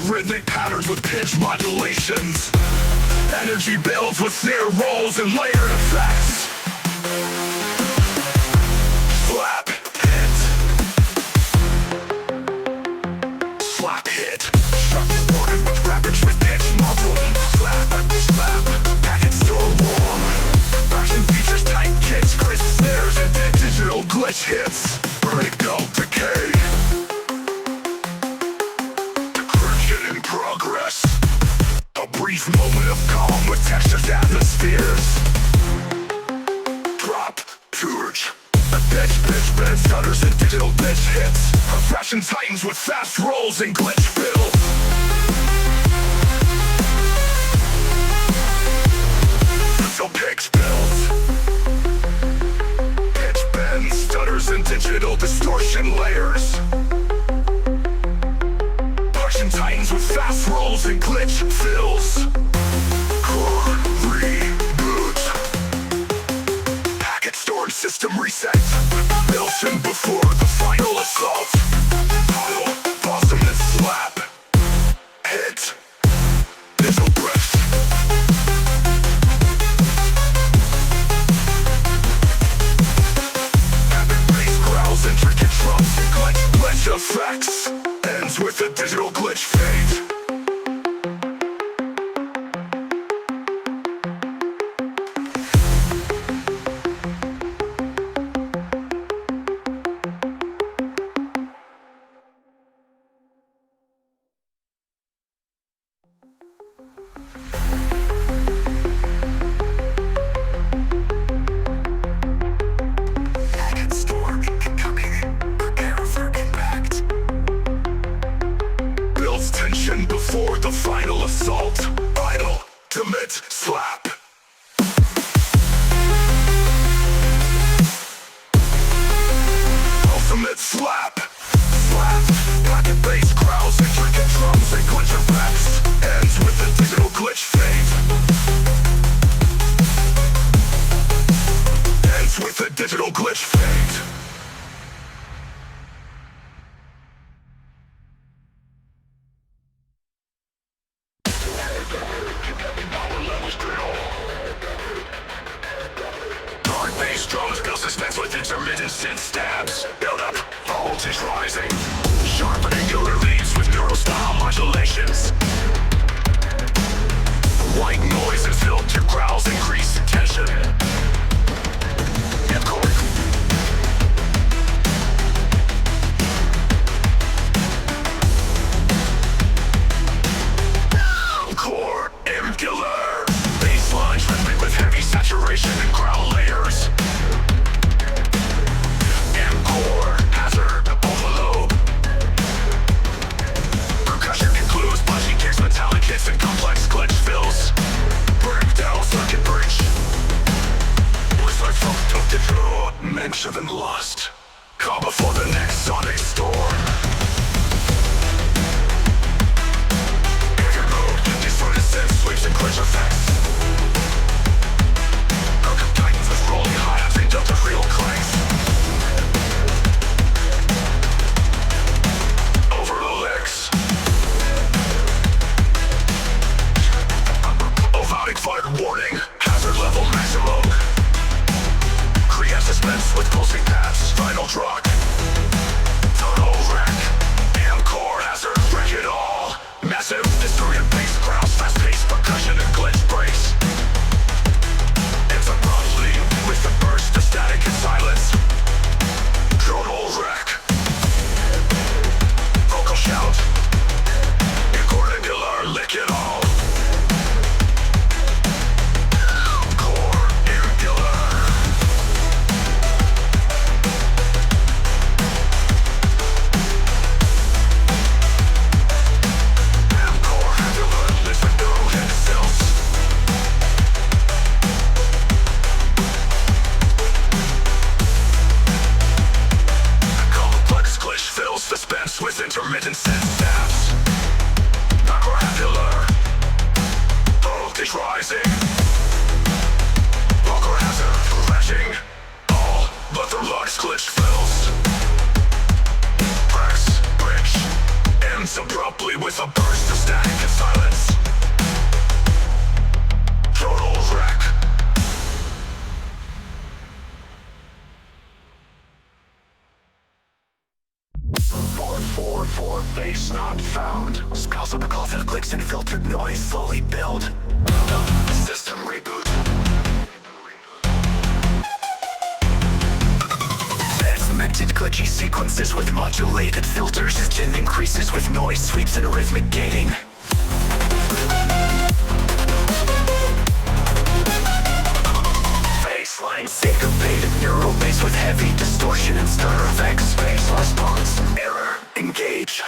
rhythmic patterns with pitch modulations. Energy builds with snare rolls and layered effects. Slap hit. Slap hit. Sharp recorded with rapid with pitch muzzle. Slap, slap, packet store warm. Version features tight kicks, crisp snares, and digital glitch hits. Breakdown decay. Decryption in progress. A brief moment of calm with textured atmospheres. Drop, purge. A pitch, bend, stutters, and digital glitch hits. Progression tightens with fast rolls and glitch fill. So picks builds. Pitch bends, stutters, and digital distortion layers. Production tightens with fast rolls and glitch fills. Core reboot. Packet storage system reset. Built in before the final assault. Awesome and slap. Hit. Digital breath. Intricate drums and glitch effects. Ends with a digital glitch fade. Before the final assault. Final, ultimate slap. Ultimate slap. Slap. Packet bass growls, intricate drums, and glitch effects. Ends with a digital glitch fade. Ends with a digital glitch fade. Bass drums build suspense with intermittent synth stabs. Build up, voltage rising. Sharp and angular leads with neuro-style modulations. White noise and filter growls increase tension. Chord. Core, angular. Bass lines rhythmic with heavy saturation and growl layers. And complex glitch fills. Breakdown circuit bridge. Voice like felt to draw. Mention and lust. Call before the next sonic storm. Air mode, distorted synth sweeps and glitch effects. Broken titans with rolling hi-hats and delta real clanks. Over the licks. Fire warning, hazard level maximum. Create suspense with pulsing paths, final drop. Total wreck, core hazard, wreck it all. Massive, distorted bass growls, fast paced percussion and glitch breaks. It's a broad lead with the burst of static and silence. Total wreck. Vocal shout. Incordicular, lick it all. With intermittent synth stabs. Macrohapular. Voltage rising. Vocal hazard crashing. All but the lux glitch fills. Press, bridge. Ends abruptly with a burst of Noise slowly build. System reboot. Segmented glitchy sequences with modulated filters. Engine increases with noise sweeps and rhythmic gating. Bassline syncopated neural bass with heavy distortion and stutter effects. Bass response, error, engage.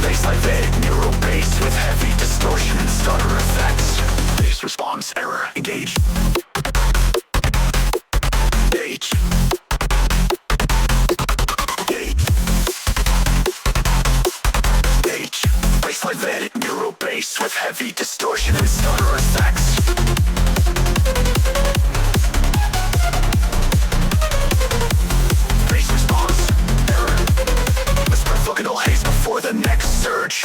Bassline vetted neural bass with heavy distortion and stutter effects. Bass response, error, engage. Engage. Bassline vetted neural bass with heavy distortion and stutter effects. Bass response, error. Whisper functional haze before the next surge.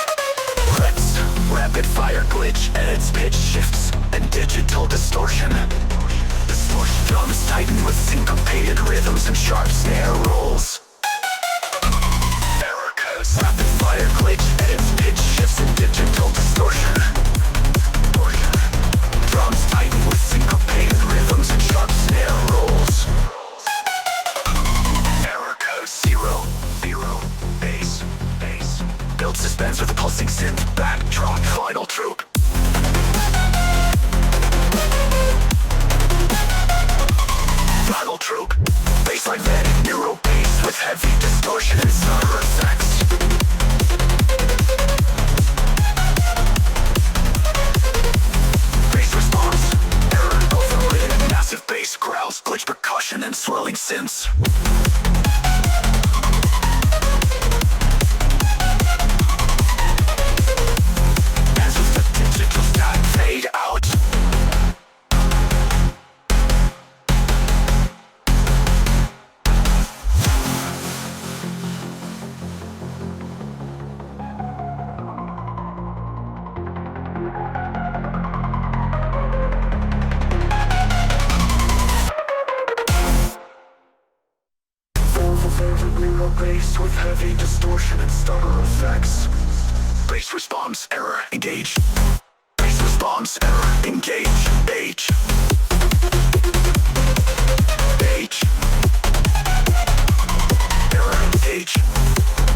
Threats, rapid fire glitch, edits, pitch shifts, and digital distortion. Distortion drums tighten with syncopated rhythms and sharp snare rolls. Error codes, rapid fire glitch, edits, pitch shifts, and digital distortion. Drums tighten with syncopated rhythms and sharp snare rolls. Error code 0, 0, bass, bass. Build suspense with a pulsing synth backdrop, final troop. Final troop. Bassline vetted neural bass with heavy distortion and stutter effects. Bass response, error, overridden, massive bass growls, glitch percussion and swirling synths. As with the digital static fade out. Bass with heavy distortion and stutter effects. Bass response, error, engage. Bass response, error, engage. H. H. Error, H.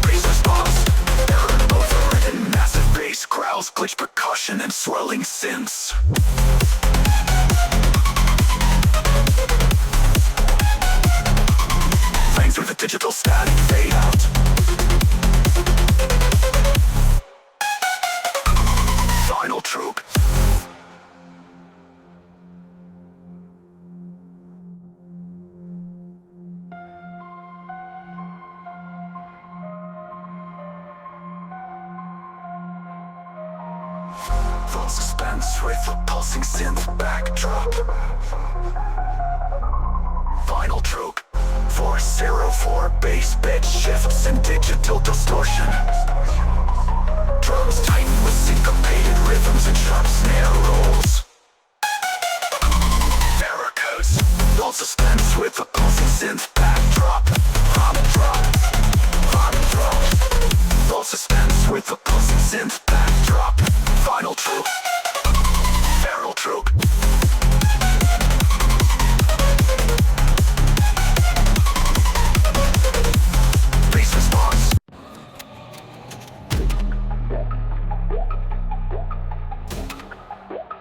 Bass response, error, overridden, massive bass growls, glitch percussion and swirling synths. With a digital static fade out. Final troop. Full suspense with a pulsing synth backdrop. Final troop. 404 bass pitch shifts and digital distortion. Drums tighten with syncopated rhythms and sharp snare rolls. Error codes, full suspense with a pulsing synth backdrop. Drop, drop. Full suspense with a pulsing synth backdrop. Final troop. Feral troop.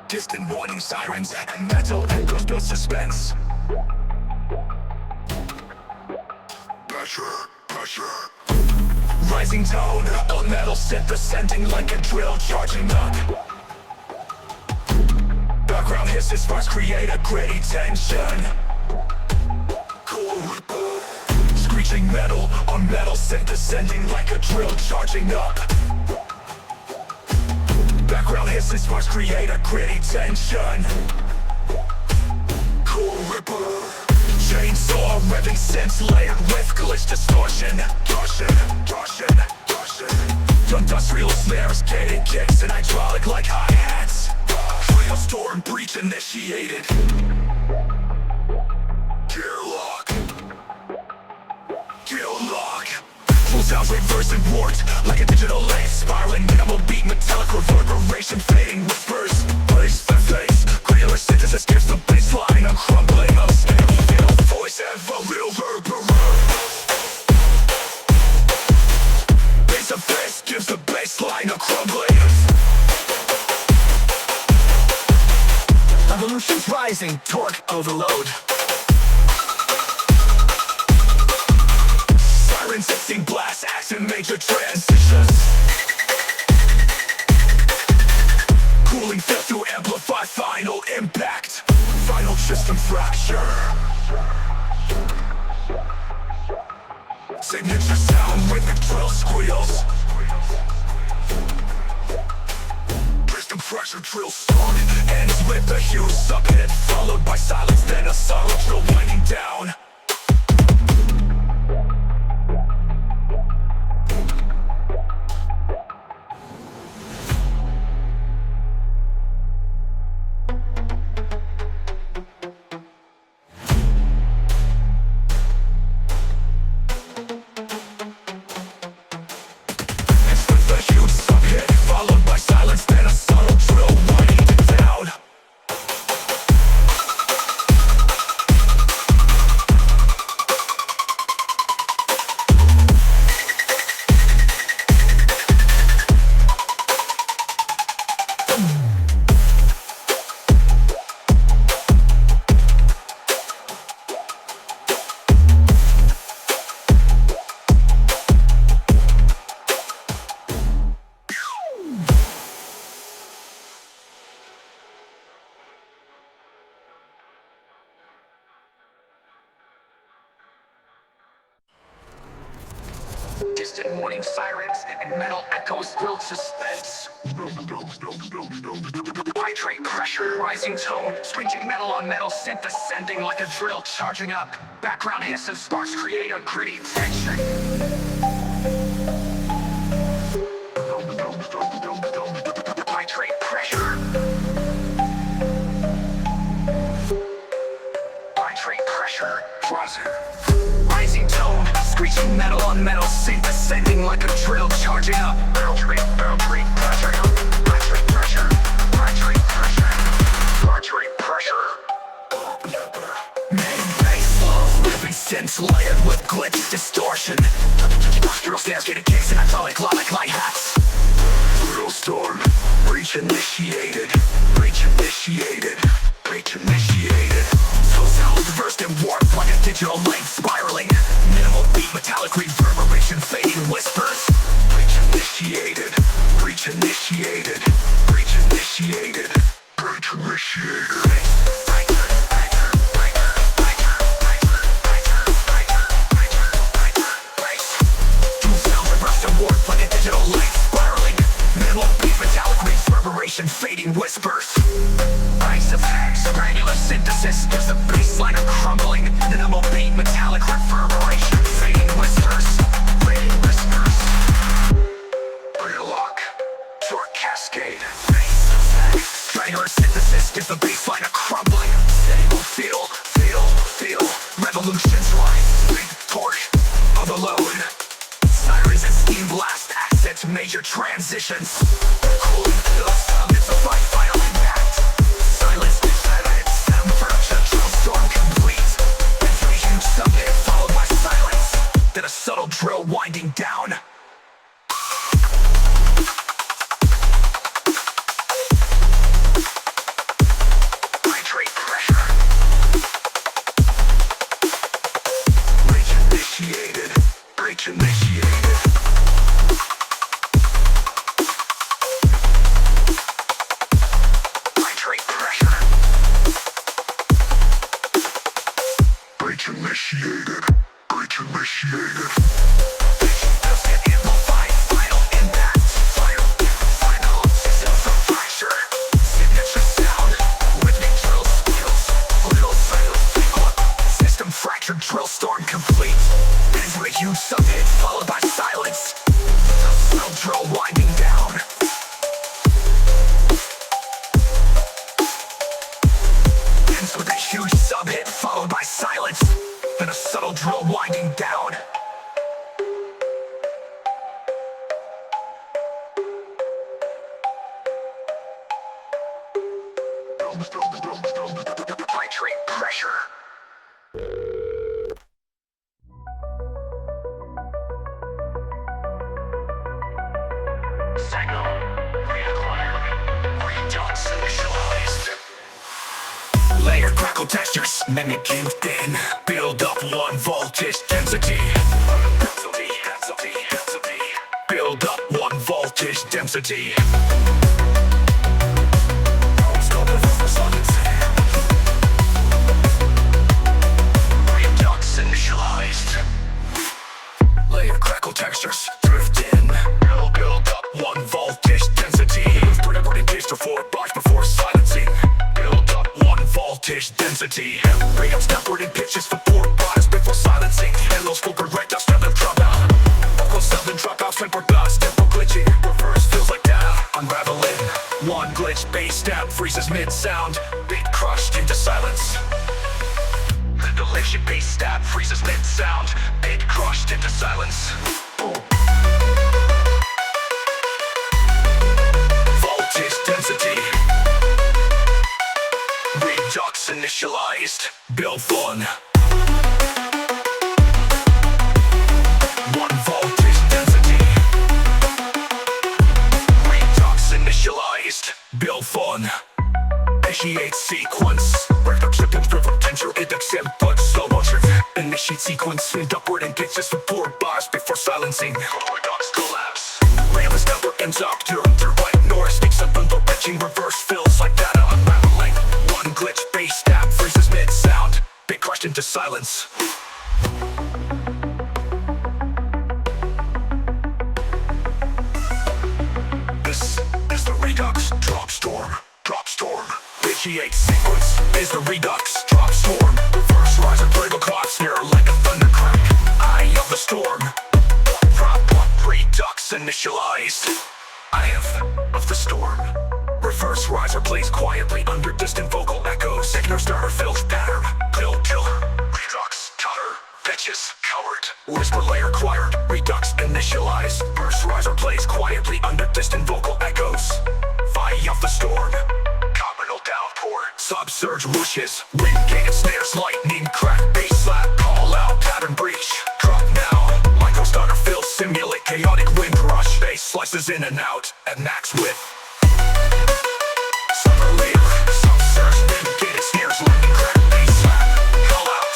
Distant warning sirens and metal echoes build suspense. Pressure. Rising tone, a metal synth ascending like a drill charging up. Background hisses sparks create a gritty tension. Screeching metal on metal synth ascending like a drill charging up. Background hisses sparks create a gritty tension. Cool ripper. Chainsaw revving synths layered with glitch distortion. Torsion. Industrial snares, gated kicks, and hydraulic like hi-hats. Trail storm breach initiated. Gear lock. Pulls out sounds reversed and warped, like a digital lens, spiraling minimal beat, metallic reverberation, fading whispers, place for face, granular synthesis gives the baseline a crumbling, a steady feel, voice ever reverberate. Bass of face gives the baseline a crumbling. Evolution's rising, torque overload. Sirens hissing, blast, action, major transitions. Cooling fails to amplify final impact. Final system fracture. Signature sound with the drill squeals. Piston pressure drill storm ends with a huge sub-hit, followed by silence, then a subtle drill winding down. Distant warning sirens and metal echoes build suspense. Hydrate pressure, rising tone, screeching metal on metal synth ascending like a drill charging up. Background hiss of sparks create a gritty tension. Hydrate pressure. Hydrate pressure, rising tone, screeching metal on metal synth ascending like a drill charging up. Hydrate pressure, hydrate pressure, hydrate pressure, hydrate pressure. Main bass flow, living synths layered with glitch distortion. Postural stance, gated kicks and hydraulic light hats. Drill storm, breach initiated, breach initiated, breach initiated. Sounds reversed and warped like a digital length spiraling. Minimal beat, metallic reverberation, fading whispers. Breach initiated, breach initiated, breach initiated, breach initiated. Sounds reversed and warped like a digital length spiraling. Minimal beat, metallic reverberation, fading whispers. Rise of granular synthesis gives the baseline a crumbling. Minimal beat, metallic reverberation, fading whispers, fading whispers. Relock, torque cascade. Granular synthesis gives the baseline a crumbling. Feel, revolutions rise, torque, overload. Sirens and steam blast, accent major transitions. Cooling field sound, it's a final impact. Silence, sound production, drill storm complete. Enter a huge sub-hit followed by silence, then a subtle drill winding down. Hydrate pressure. Breach initiated, breach initiated. Breach initiated, breach initiated. Does get amplified, final impact, final system fracture. Signature sound, whipping drill squeals, little silence, system fracture, drill storm complete. Ends with a huge sub-hit followed by silence. Subtle drill winding down. Ends with a huge sub-hit followed by silence. Then a subtle drill winding down. Titrate pressure. Signal reacquired. Redux initialized. Layer crackle textures mimicking thin. Build up one voltage density. Build up one voltage density. Redux initialized. Layer crackle textures drift in. Build up one voltage density. Pitch to 4 bars before silencing. Build up one voltage density. Bring up downward in pitches for 4 bars before silencing. Hello spoken right down step and drop out. Vocal sound and drop out, simple blast, tempo glitching. Reverse feels like data, unraveling. One glitch, bass stab, freezes mid-sound. Beat crushed into silence. The delicious bass stab, freezes mid-sound. Beat crushed into silence. Voltage density. Redux initialized. Build one. One voltage density. Redux initialized. Build one. Initiate sequence. Redux symptoms for potential index input. Slow motion. Initiate sequence. Hit upward and pitches for 4 bars before silencing. Redux collapse. Rail's number ends up. Turn to right north. Sticks up on the pitching. Reverse feels like data unraveling. One glitch. Bass stab. Freezes mid-sound. Bit crushed into silence. This is the Redux drop storm. Drop storm. Initiate sequence is the Redux drop storm. Reverse riser critical clocks here like a thunder crack. Eye of the storm. Drop one. Redux initialized. Eye of the storm. Reverse riser plays quietly under distant vocal echoes. Signal starter fills pattern. Pill killer. Redux cutter. Pitches coward. Whisper layer acquired. Redux initialized. Burst riser plays quietly under distant vocal echoes. Eye of the storm. Carbonal downpour. Subsurge whooshes. Wind gated snares. Lightning crack. Bass slap. Call out. Pattern breach. Drop now. Micro starter fills. Simulate chaotic wind rush. Bass slices in and out at max width. Summer layer. Subsurge. Wind gated snares. Lightning crack. Bass slap. Call out.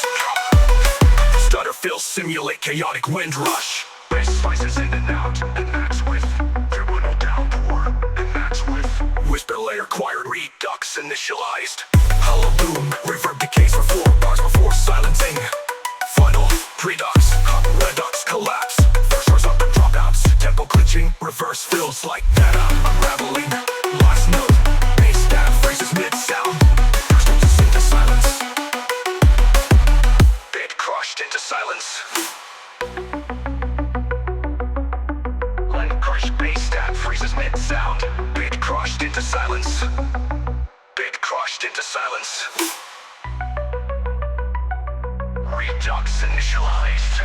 Stutter fills. Simulate chaotic wind rush. Bass slices in and out at max width. Carbonal downpour at max width. Whisper layer acquired. Redux initialized. Hollow boom. Reverb decays for 4 bars before silencing. Final. Redux. Redux collapse. First source up and dropouts. Tempo glitching. Reverse feels like data unraveling. Last note. Bass stab. Phrases mid-sound. Burst into silence. Bit crushed into silence. Line crushed. Bass stab. Freezes mid-sound. Bit crushed into silence. Bit crushed into silence. Redux initialized.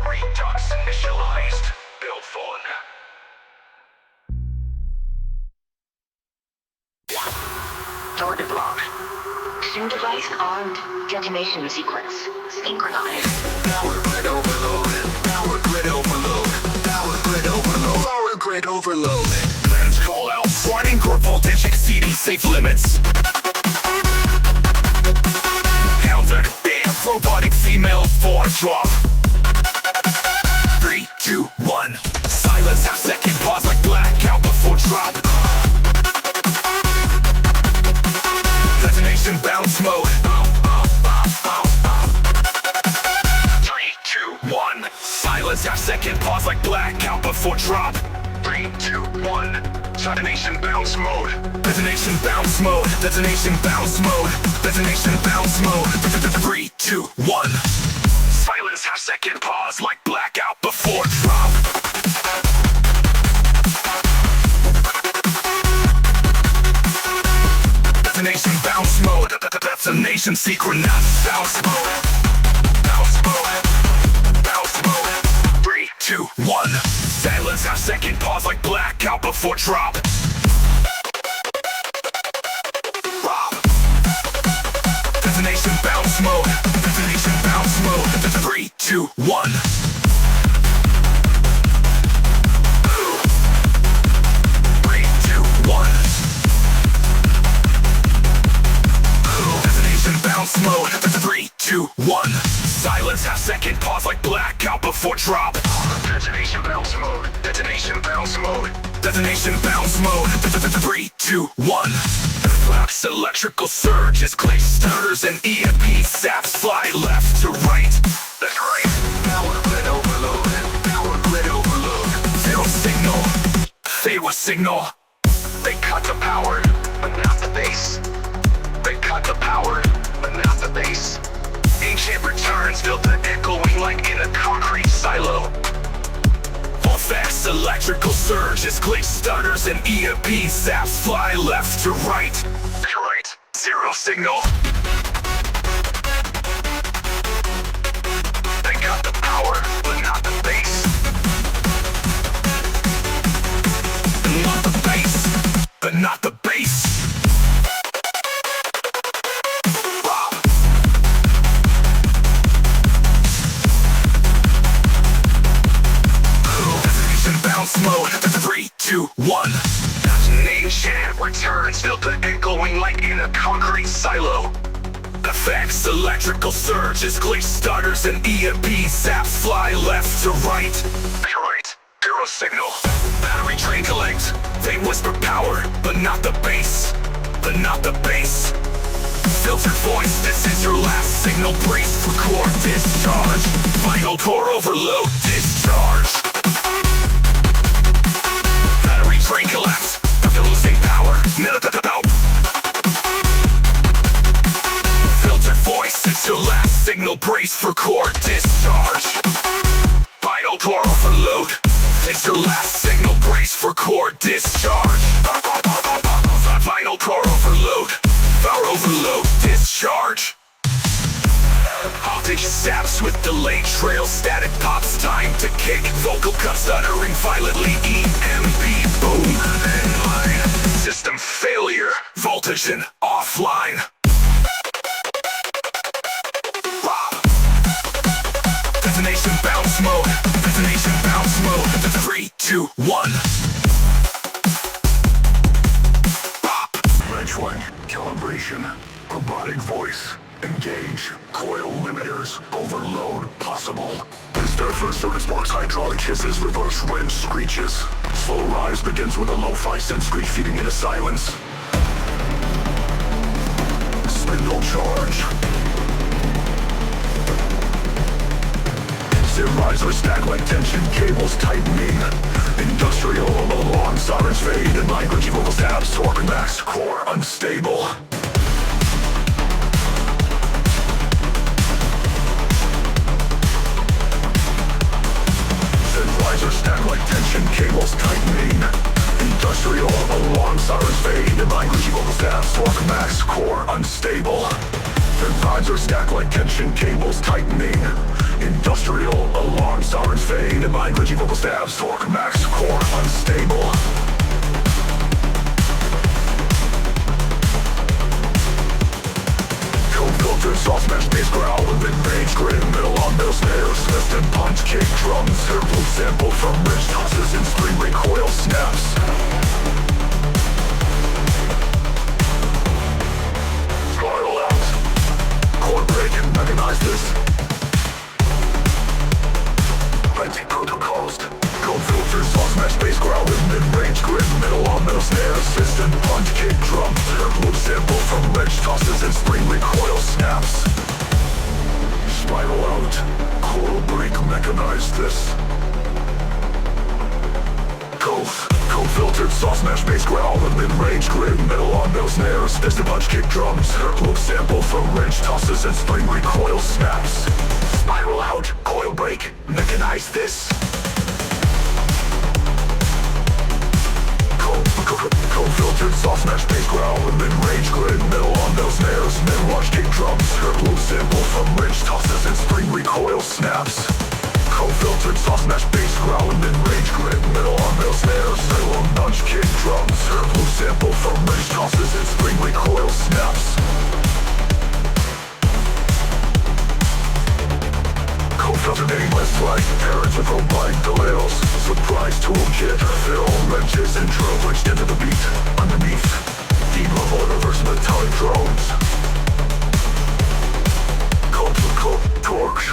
Redux initialized. Build phone. Target block. Soon device armed. Detonation sequence. Synchronized. Power grid overload. Power grid overload. Power grid overload. Power grid overload. Plans call out. Sliding core voltage exceeding safe limits. Counter. Damn robotic female force drop. 3, 2, 1. Silence half second pause like blackout before drop. Detonation bounce mode. 3, 2, 1. Silence half second pause like blackout before drop. 3, 2, 1. Detonation bounce mode. Detonation bounce mode. Detonation bounce mode. Detonation bounce mode. 3, 2, 1. Silence half second pause like blackout before drop. Detonation bounce mode. Detonation synchronized bounce mode. Bounce mode. Bounce mode. 3, 2, 1. Silence half second pause like blackout before drop. 2, 1. Bounce mode, 3, 2, 1. Silence, half-second pause like blackout before drop. Detonation bounce mode, detonation bounce mode, detonation bounce mode, 3, 2, 1. Flaps, electrical surges, clay starters and EMP saps fly left to right. That's right. Power grid overload, power grid overload. Zero signal, zero signal. They cut the power, but not the bass. They cut the power, but not the bass. Ancient returns filled the echoing like in a concrete silo. All fast electrical surges, glitch stutters and EMP zaps fly left to right. Right, zero signal. They got the power, but not the bass. Not the bass, but not the bass. Mode, 3, 2, 1. Ancient returns filled the echoing like in a concrete silo. Effects, electrical surges, glitch starters and EMP zaps fly left to right. Right, zero signal. Battery drain collect. They whisper power, but not the bass. But not the bass. Filtered voice, this is your last signal. Brace for core discharge. Final core overload, discharge. Train collapse, after losing power, filtered voice, it's your last signal. Brace for core discharge. Vital core overload, it's your last signal. Brace for core discharge. Vital core overload, power overload, discharge. Voltage saps with delayed trail, static pops, time to kick. Vocal cuts stuttering violently, EMP boom. Inline, system failure, voltage and offline. Detonation bounce mode, detonation bounce mode, 3, 2, 1. Branch 1, calibration, robotic voice. Engage, coil limiters, overload possible. Starter service box, hydraulic hisses, reverse wrench screeches. Slow rise begins with a lo-fi synth screech feeding into silence. Spindle charge. Zip riser stack like tension cables tightening. Industrial alarm sirens fade and language vocal stabs, torque max, core unstable. Riser stack like tension cables tightening. Industrial alarm sirens fade and language vocal stabs, torque max, core unstable. Riser stack like tension cables tightening. Industrial alarm sirens fade and language vocal stabs, torque max, core unstable. Filtered soft smash bass growl and mid-range grid, middle on middle snares, lift and punch, kick drums, hair loop sample from rich tosses and spring recoil snaps. Spiral out, chord break and mechanize this. Plenty protocols. Code filters, soft smash bass growl and mid-range grid, middle on middle snares, fist and punch, kick drums, hair loop sample from rich tosses and spring recoil snaps. Spiral out, coil break, mechanize this. Code filtered, soft smash bass growl and mid-range grid, middle on middle snares, fist and punch, kick drums, hair loop sample from wrench tosses and spring recoil snaps. Spiral out, coil break, mechanize this. Code-filtered, soft smash bass growl and mid-range grid, middle on middle snares, mid-launch kick drums, hair loop sample from wrench tosses and spring recoil snaps. Code-filtered, soft smash bass growl and mid-range grid, middle on middle snares, middle launch kick drums, hair loop sample from wrench tosses and spring recoil snaps. Code-filtered versus metallic drones. Torques,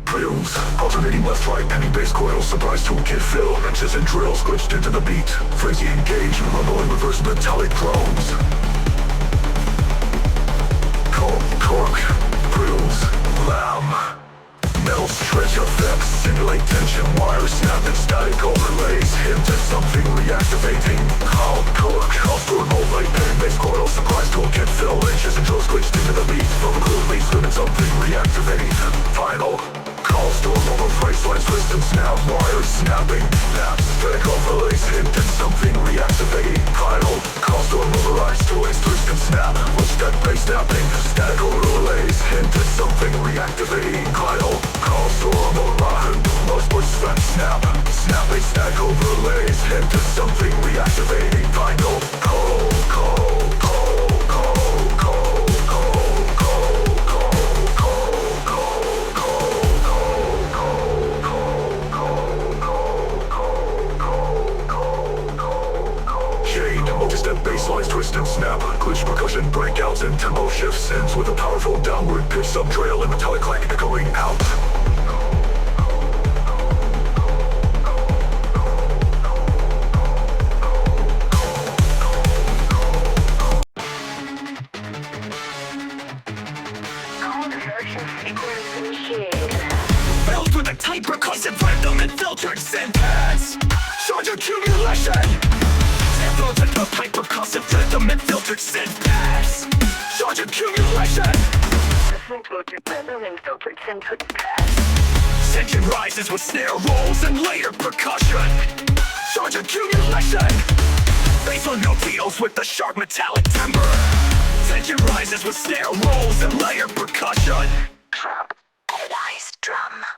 drills, alternating left-right, penny bass coils, surprise toolkit fill, wrenches and drills glitched into the beat. Frenzy engage, rumble and reverse metallic drones. Torque, drills, lamb. Metal stretch effects, simulate tension, wires snap and static overlays, hint at something reactivating. Torque, also remote light, penny bass coils, surprise toolkit fill, wrenches and drills glitched into the beat. From a clue leads limit something reactivating. Final calls to a mobile price lines, twist and snap, wires snapping, snaps, static overlays, hint at something reactivating. Final calls to immobilize, twist and snap, what's that bass snapping, static overlays, hint at something reactivating. Final calls to immobilize, most push snap, snapping, static overlays, hint at something reactivating. Final Basslines twist and snap, glitch percussion breakouts and tempo shifts, ends with a powerful downward pitch sub-trail and metallic clank echoing out. Filled with a tight percussive rhythm and filtered syntax. Charge accumulation. Filled with a tight percussive rhythm and filtered syntax. Charge accumulation. Tension rises with snare rolls and layered percussion. Charge accumulation. Bassline note deals with the sharp metallic timbre. Tension rises with snare rolls and layered percussion. Drum.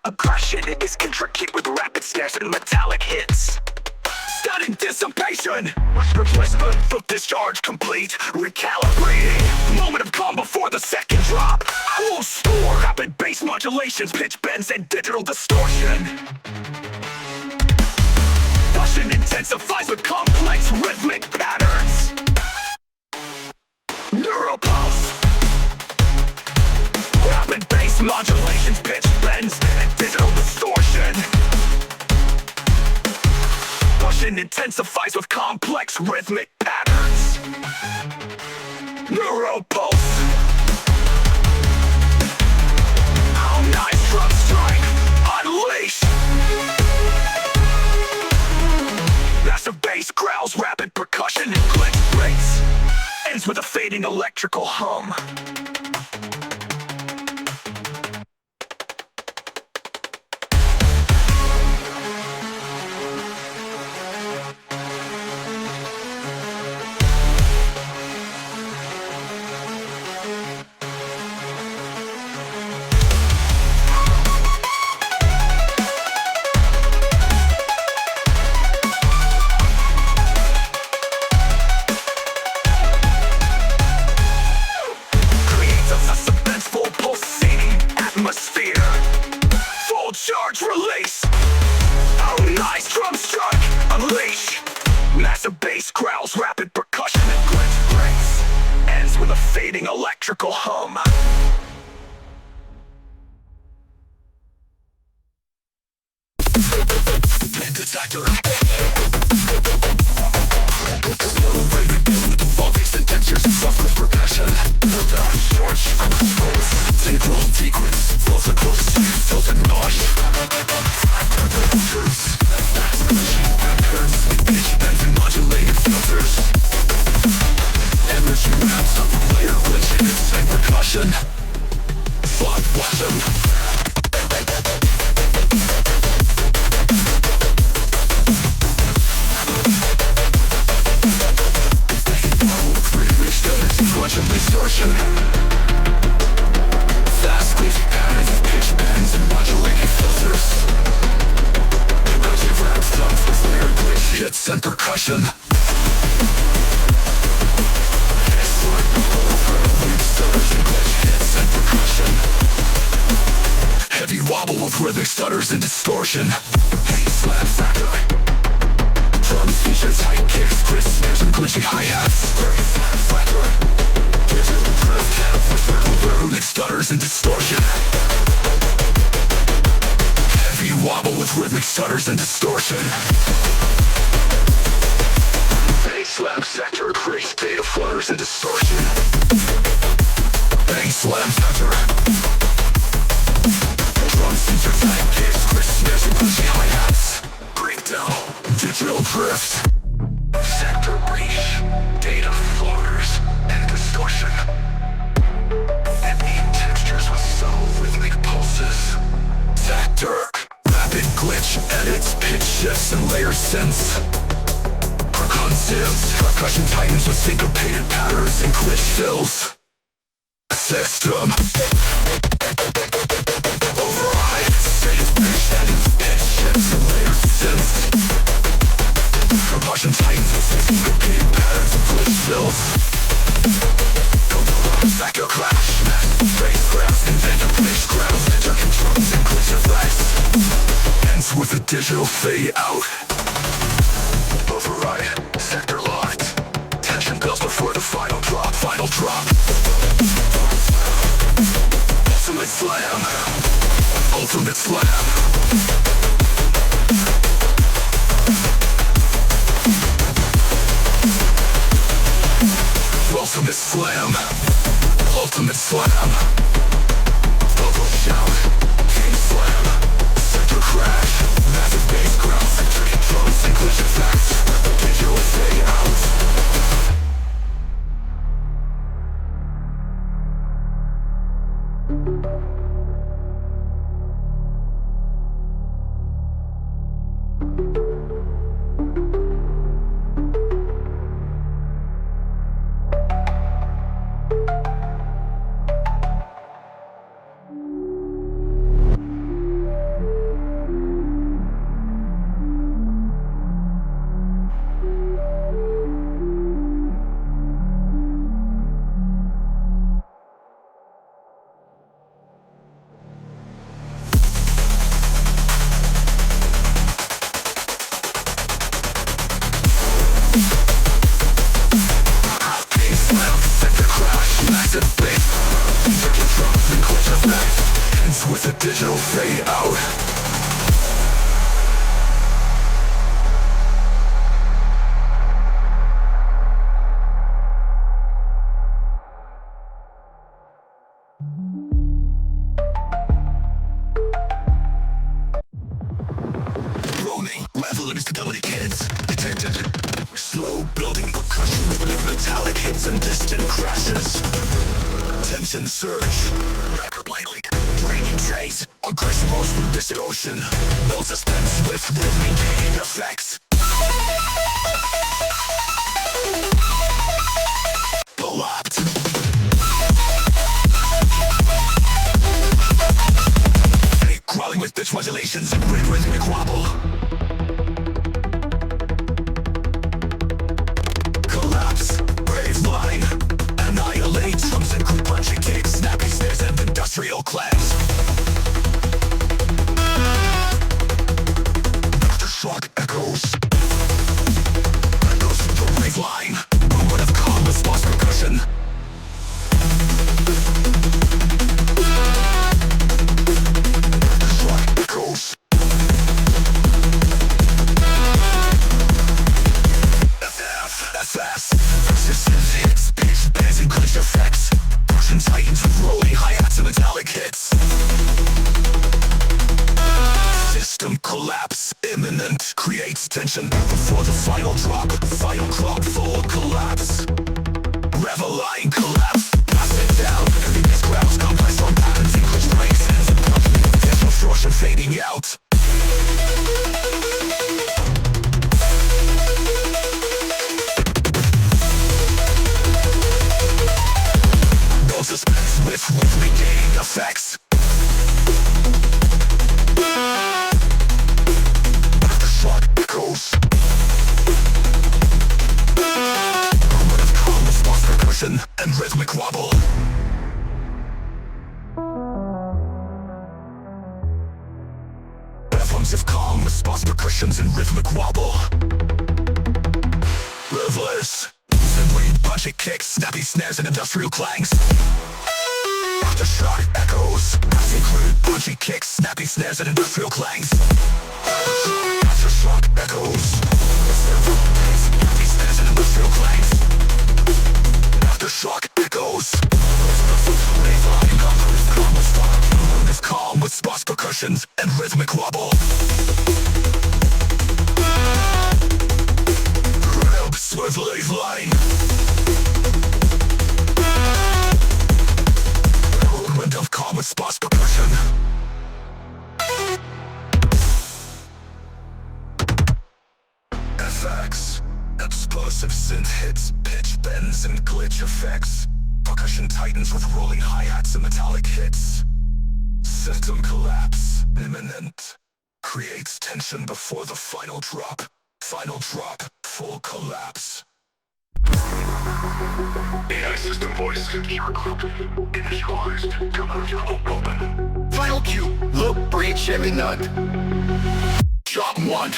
Aggression is intricate with rapid snares and metallic hits. Stunning dissipation. Replacement of discharge complete. Recalibrating. Moment of calm before the second drop. Full score. Rapid bass modulations, pitch bends, and digital distortion. Caution intensifies with complex rhythmic patterns. Neuropulse. Rapid bass modulations, pitch bends, and digital distortion. Caution intensifies with complex rhythmic patterns. Neuropulse. How nice drum strike. Unleash. Massive bass growls, rapid percussion, and glitch breaks. Ends with a fading electrical hum. Release. How nice drum strike. Unleash. Massive bass growls, rapid percussion, and glitch breaks. Ends with a fading electrical hum. Detector. Elevated with the voltage and textures and soft with percussion. Without short, temporal sequence, flows across felt and nosh. Pitch bends and modulated filters. Energy ramps up layer glitch hits and percussion. Fuck wasm. Distortion. Fast glitch patterns, pitch bends and modulated filters. Emotive rap thumped with layer glitch hits and percussion. Heavy wobble with rhythmic stutters and distortion. Heavy slap factor. Drums feature tight kicks, crisp snares and glitchy hi-hats. Very flat factor. colors and distortion. Bass slam center. Drums intertwine kicks, crisp snares and punchy hi-hats. Breakdown, digital drift. Sector breach, data floaters, and distortion. Ambient textures with subtle rhythmic pulses. Sector, rapid glitch, edits, pitch shifts, and layer synths. Percussion tightens with syncopated patterns and glitch fills. System override, stage pitch, edits, pitch shifts, and layer synths. Percussion tightens with syncopated patterns and glitch fills. Sector crash, bass grabs, inventor pitch grabs, intercom drums and glitch effects. Ends with a digital fade out. Override, sector locked. Tension builds before the final drop. Final drop. Ultimate slam. Ultimate slam. Ultimate slam. Ultimate slam. Bubble shout. King slam. Sector crash. Massive bass ground. Sector controls and glitch effects. Digital fade out. With a digital fade out. Roaming, level instability kids detected. Slow building percussion with metallic hits and distant crashes. Tension surge. Record lightly. Draining trace. Aggressive motion from distant ocean. Build suspense with rhythmic effects. Collapsed. Crawling with pitch modulations and rhythmic wobble. Collapse. Brave line. Annihilate. Drums and group punching kicks. Snappy snares and industrial claps. Aftershock echoes. Echoes from the brave line. Moment of calm response percussion. Aftershock echoes. FS. Persistent hits. Pitch bends and glitch effects. Percussion tightens with rolling hi-hats and metallic hits. System collapse imminent. Creates tension before the final drop. Final drop, full collapse. Reveline collapse. Pass it down. Heavy bass grounds, complex drum patterns, English breaks, ends and potential distortion fading out. No suspense with rhythmic effects. Aftershock echoes. Moment of calm response percussion and rhythmic wobble. Emblems of calm response percussions and rhythmic wobble. Reverse. Punching kicks, snappy snares and industrial clangs. Aftershock echoes. Include punchy kicks, snappy snares and industrial clangs. Aftershock echoes. Snappy snares and industrial clangs. shock echoes. It's calm with sparse percussions and rhythmic wobble. Swiftly flying. Movement of calm with sparse percussion. FX. Explosive synth hits, pitch bends and glitch effects. Percussion tightens with rolling hi-hats and metallic hits. System collapse, imminent. Creates tension before the final drop. Final drop, full collapse. AI system voice. Initialized. Open. Final cue. Loop breach imminent. Job 1.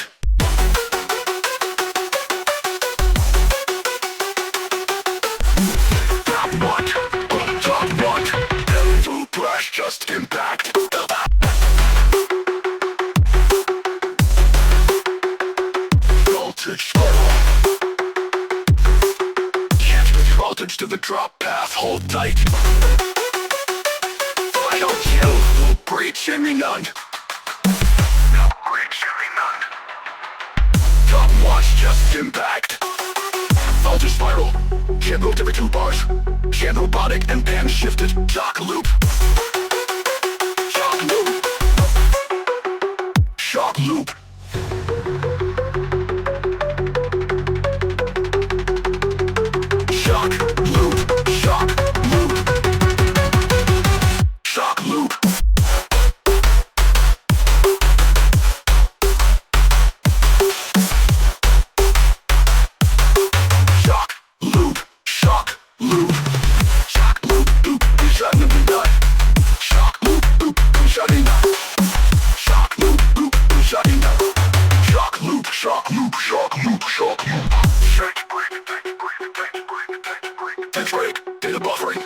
Top 1. Full crash, just impact. Voltage to the drop path, hold tight. Final kill, breach imminent. No breach imminent. Top watch, just impact. Voltage spiral, can move every 2 bars. Can robotic and band shifted, shock loop. Shock loop. Shock loop. Shock loop, shock loop, shock loop. Shock loop, shock loop, shock loop, loop, shutting the nut. Shock loop, loop, shutting up. Shock loop, loop, shutting up. Shock loop, shock loop, shock loop, shock loop. Break, data buffering.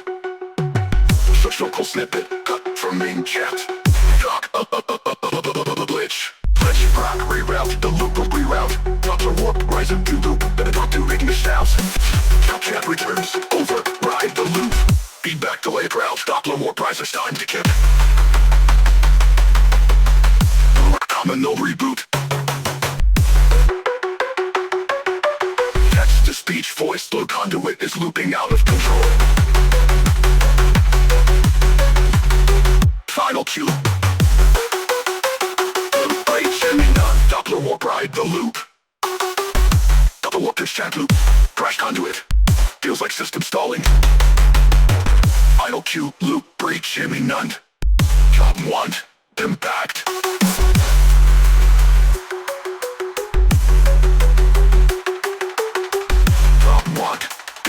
Social snippet, cut from main chat. Shock, glitch. Glitch, rock, reroute, the loop will reroute. Doppler warp, rise into loop, better talk to making the sounds. Chat returns, override the loop. Feedback delay route, Doppler warp, rise, it's time to kick. Common no reboot. Text-to-speech voice flow conduit is looping out of control. Final cue. Loop breach imminent. Doppler warp ride the loop. Doppler warp this chat loop. Crash conduit. Feels like system stalling. Final cue. Loop breach imminent. Job 1. Impact.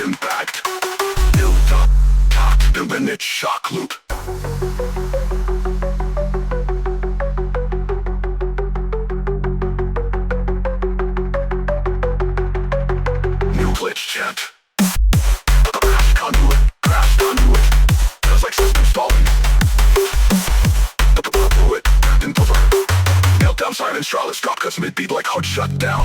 Impact. Build up. Top. Imminent shock loop. New glitch chant. Crash conduit. Crash conduit. Feels like system stalling. Fluid. Meltdown silence. Strawless drop cuts mid-beat like hard shut down.